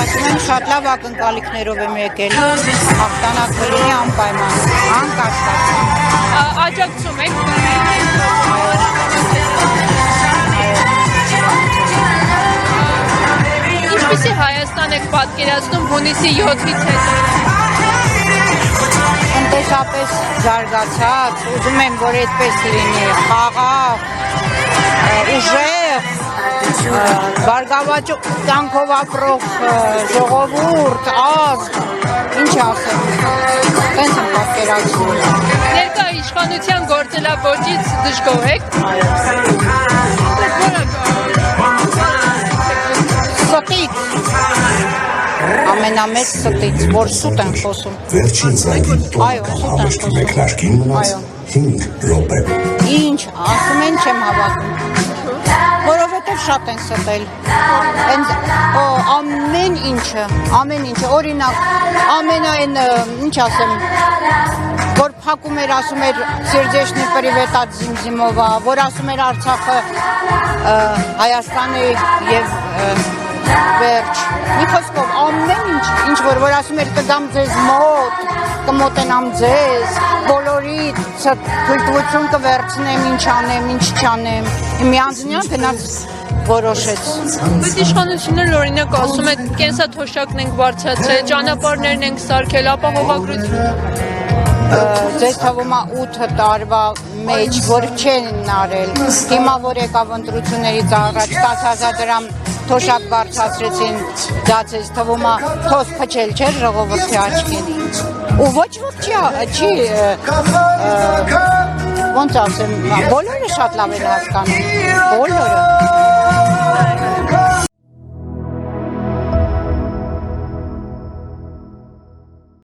ասում եմ շատ լավ ակնկալիքներով եմ եկել, հաղթանակ կլինի անպայման, անկասկած։ Աջակցում եք։ Ինչպիսի Հայաստան եք պատկերացնում հունիսի 7-ից հետո։ Տնտեսապես զարգացած, ուզում եմ, որ այդպես լինի, խաղաղ, ուժեղ, բարգավաճ կյանքով ապրող ժողովուրդ, ազգ, ինչ ասեմ, տենց եմ պատկերացնում։ Ներկա իշխանության գործելագործից դժգոհ եք։ Ստից, ամենամեծ ստից, որ սուտ են խոսում։ Վերջին զանգին տոնական հավաշտի մեկնարկին մնաց 5 րոպե։ Ինչ, ասում են չեմ հավատում, որովհետև շատ են ստել, ամեն ինչը, օրինակ, ամենայն, ինչ ասեմ, որ փակում էր, ասում էր Սերդեչնի պրիվետ at Զիմզիմովա, որ ասում էր Արցախը Հայաստան է և վերջ, մի խոսքով ամեն ինչ որ ասում էր կգամ ձեզ մոտ, կմոտենամ ձեզ, բոլորի թույլտվություն կվերցնեմ, ինչ անեմ, ինչ չանեմ, միանձնյա գնաց որոշեց։ Բայց իշխանությունները օրինակ ասում է կենսաթոշակն ենք բարձրացրել, ճանապարհներն ենք սարքել, ապահովագրություն։ Ձեզ թվում է 8 տարվա մեջ, որ չեն արել, հիմա որ եկավ ընտրություններից առաջ 10,000 դրամ թոշակ բարձրացրեցին, դա ձեզ թվում է թոս փչել չէր ժողովրդի աչքին։ Ու ոչ ոք չի, ոնց ասեմ, բոլորը շատ լավ են հասկանում, բոլորը։